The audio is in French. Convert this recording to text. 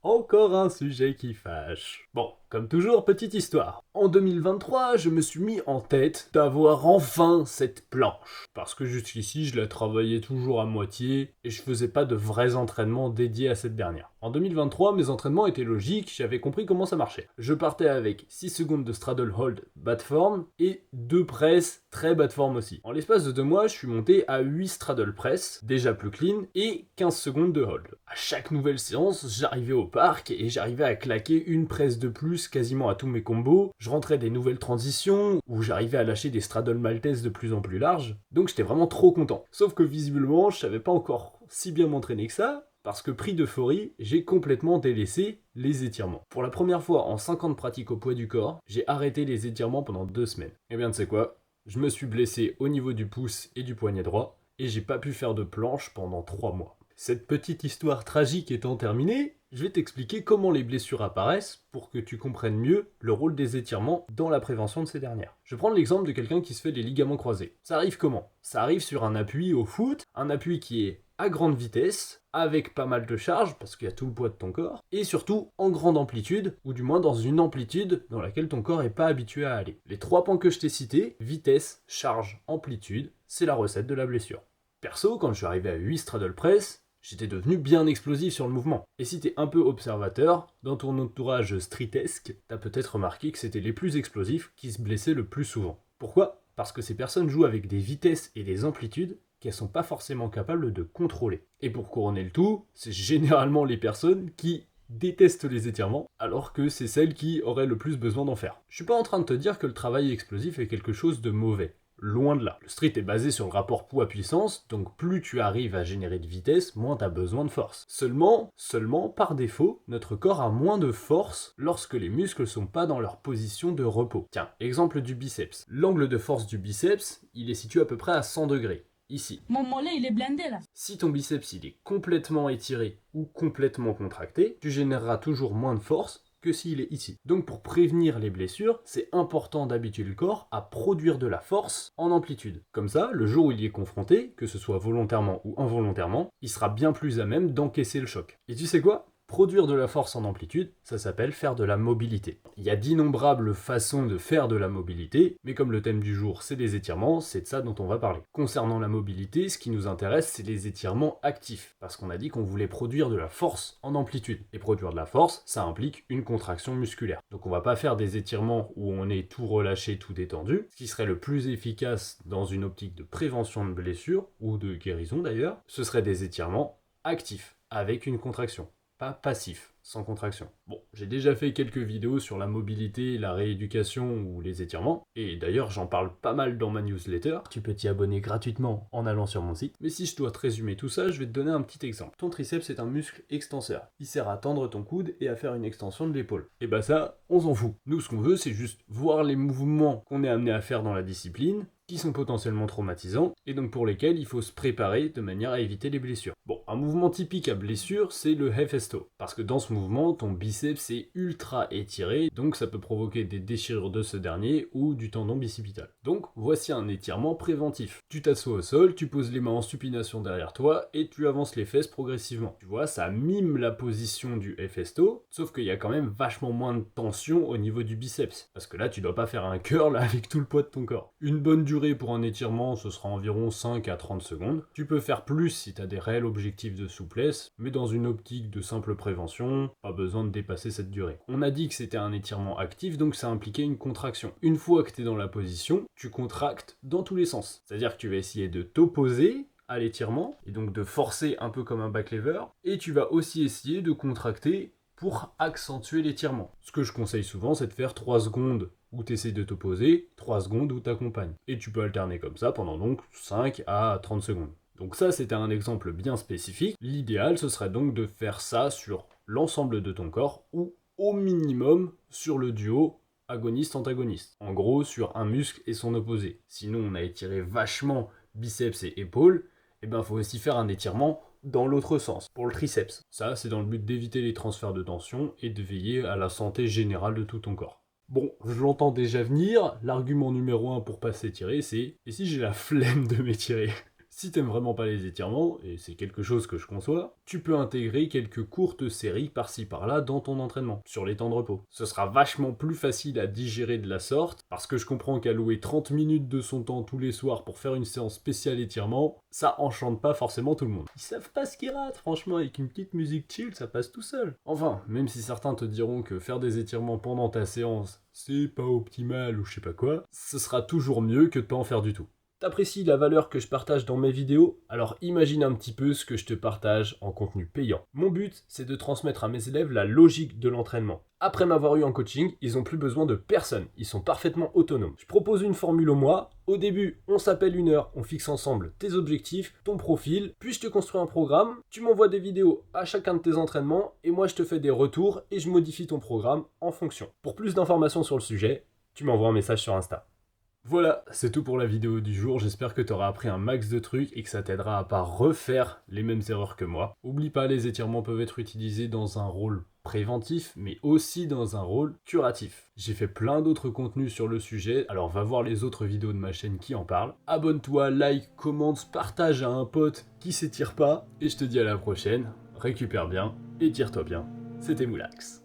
Encore un sujet qui fâche. Bon, comme toujours, petite histoire. En 2023, je me suis mis en tête d'avoir enfin cette planche. Parce que jusqu'ici, je la travaillais toujours à moitié et je faisais pas de vrais entraînements dédiés à cette dernière. En 2023, mes entraînements étaient logiques, j'avais compris comment ça marchait. Je partais avec 6 secondes de straddle hold bas de forme et 2 presses très bas de forme aussi. En l'espace de 2 mois, je suis monté à 8 straddle press, déjà plus clean, et 15 secondes de hold. À chaque nouvelle séance, j'arrivais au parc et j'arrivais à claquer une presse de plus quasiment à tous mes combos. Je rentrais des nouvelles transitions où j'arrivais à lâcher des straddle maltaises de plus en plus larges. Donc j'étais vraiment trop content. Sauf que visiblement, je savais pas encore si bien m'entraîner que ça. Parce que pris d'euphorie, j'ai complètement délaissé les étirements. Pour la première fois en 5 ans de pratique au poids du corps, j'ai arrêté les étirements pendant 2 semaines. Et bien tu sais quoi ? Je me suis blessé au niveau du pouce et du poignet droit, et j'ai pas pu faire de planche pendant 3 mois. Cette petite histoire tragique étant terminée, je vais t'expliquer comment les blessures apparaissent pour que tu comprennes mieux le rôle des étirements dans la prévention de ces dernières. Je vais prendre l'exemple de quelqu'un qui se fait des ligaments croisés. Ça arrive comment ? Ça arrive sur un appui au foot, un appui qui est à grande vitesse, avec pas mal de charge, parce qu'il y a tout le poids de ton corps, et surtout en grande amplitude, ou du moins dans une amplitude dans laquelle ton corps n'est pas habitué à aller. Les 3 points que je t'ai cités, vitesse, charge, amplitude, c'est la recette de la blessure. Perso, quand je suis arrivé à 8 straddle press, j'étais devenu bien explosif sur le mouvement. Et si t'es un peu observateur, dans ton entourage streetesque, t'as peut-être remarqué que c'était les plus explosifs qui se blessaient le plus souvent. Pourquoi ? Parce que ces personnes jouent avec des vitesses et des amplitudes qu'elles sont pas forcément capables de contrôler. Et pour couronner le tout, c'est généralement les personnes qui détestent les étirements, alors que c'est celles qui auraient le plus besoin d'en faire. Je suis pas en train de te dire que le travail explosif est quelque chose de mauvais. Loin de là. Le street est basé sur le rapport poids-puissance, donc plus tu arrives à générer de vitesse, moins tu as besoin de force. Seulement, par défaut, notre corps a moins de force lorsque les muscles sont pas dans leur position de repos. Tiens, exemple du biceps. L'angle de force du biceps, il est situé à peu près à 100 degrés. Ici. Mon mollet, il est blindé là. Si ton biceps il est complètement étiré ou complètement contracté, tu généreras toujours moins de force que s'il est ici. Donc pour prévenir les blessures, c'est important d'habituer le corps à produire de la force en amplitude. Comme ça, le jour où il y est confronté, que ce soit volontairement ou involontairement, il sera bien plus à même d'encaisser le choc. Et tu sais quoi ? Produire de la force en amplitude, ça s'appelle faire de la mobilité. Il y a d'innombrables façons de faire de la mobilité, mais comme le thème du jour c'est les étirements, c'est de ça dont on va parler. Concernant la mobilité, ce qui nous intéresse c'est les étirements actifs, parce qu'on a dit qu'on voulait produire de la force en amplitude. Et produire de la force, ça implique une contraction musculaire. Donc on va pas faire des étirements où on est tout relâché, tout détendu. Ce qui serait le plus efficace dans une optique de prévention de blessures, ou de guérison d'ailleurs, ce serait des étirements actifs, avec une contraction. Pas passif, sans contraction. Bon, j'ai déjà fait quelques vidéos sur la mobilité, la rééducation ou les étirements, et d'ailleurs j'en parle pas mal dans ma newsletter, tu peux t'y abonner gratuitement en allant sur mon site, mais si je dois te résumer tout ça, je vais te donner un petit exemple. Ton triceps est un muscle extenseur, il sert à tendre ton coude et à faire une extension de l'épaule. Et bah ça, on s'en fout. Nous ce qu'on veut c'est juste voir les mouvements qu'on est amené à faire dans la discipline, qui sont potentiellement traumatisants, et donc pour lesquels il faut se préparer de manière à éviter les blessures. Bon, un mouvement typique à blessure, c'est le Hefesto, parce que dans ce mouvement, ton biceps est ultra étiré, donc ça peut provoquer des déchirures de ce dernier ou du tendon bicipital. Donc voici un étirement préventif. Tu t'assois au sol, tu poses les mains en supination derrière toi, et tu avances les fesses progressivement. Tu vois, ça mime la position du Hefesto, sauf qu'il y a quand même vachement moins de tension au niveau du biceps, parce que là tu dois pas faire un curl avec tout le poids de ton corps. Une bonne durée pour un étirement, ce sera environ 5 à 30 secondes. Tu peux faire plus si tu as des réels objectifs de souplesse, mais dans une optique de simple prévention, pas besoin de dépasser cette durée. On a dit que c'était un étirement actif, donc ça impliquait une contraction. Une fois que tu es dans la position, tu contractes dans tous les sens. C'est-à-dire que tu vas essayer de t'opposer à l'étirement, et donc de forcer un peu comme un back lever, et tu vas aussi essayer de contracter pour accentuer l'étirement. Ce que je conseille souvent, c'est de faire 3 secondes où tu essaies de t'opposer, 3 secondes où tu accompagnes. Et tu peux alterner comme ça pendant donc 5 à 30 secondes. Donc ça, c'était un exemple bien spécifique. L'idéal, ce serait donc de faire ça sur l'ensemble de ton corps, ou au minimum sur le duo agoniste-antagoniste. En gros, sur un muscle et son opposé. Sinon, on a étiré vachement biceps et épaules, et ben faut aussi faire un étirement dans l'autre sens, pour le triceps. Ça, c'est dans le but d'éviter les transferts de tension et de veiller à la santé générale de tout ton corps. Bon, je l'entends déjà venir, l'argument numéro 1 pour pas s'étirer, c'est « et si j'ai la flemme de m'étirer ?» Si t'aimes vraiment pas les étirements, et c'est quelque chose que je conçois, tu peux intégrer quelques courtes séries par-ci par-là dans ton entraînement, sur les temps de repos. Ce sera vachement plus facile à digérer de la sorte, parce que je comprends qu'allouer 30 minutes de son temps tous les soirs pour faire une séance spéciale étirement, ça enchante pas forcément tout le monde. Ils savent pas ce qu'ils ratent, franchement, avec une petite musique chill, ça passe tout seul. Enfin, même si certains te diront que faire des étirements pendant ta séance, c'est pas optimal ou je sais pas quoi, ce sera toujours mieux que de pas en faire du tout. T'apprécies la valeur que je partage dans mes vidéos, alors imagine un petit peu ce que je te partage en contenu payant. Mon but, c'est de transmettre à mes élèves la logique de l'entraînement. Après m'avoir eu en coaching, ils n'ont plus besoin de personne, ils sont parfaitement autonomes. Je propose une formule au mois, au début, on s'appelle 1 heure, on fixe ensemble tes objectifs, ton profil, puis je te construis un programme, tu m'envoies des vidéos à chacun de tes entraînements, et moi je te fais des retours et je modifie ton programme en fonction. Pour plus d'informations sur le sujet, tu m'envoies un message sur Insta. Voilà, c'est tout pour la vidéo du jour, j'espère que tu auras appris un max de trucs et que ça t'aidera à pas refaire les mêmes erreurs que moi. Oublie pas, les étirements peuvent être utilisés dans un rôle préventif, mais aussi dans un rôle curatif. J'ai fait plein d'autres contenus sur le sujet, alors va voir les autres vidéos de ma chaîne qui en parlent. Abonne-toi, like, commente, partage à un pote qui s'étire pas, et je te dis à la prochaine, récupère bien, étire-toi bien. C'était Moulax.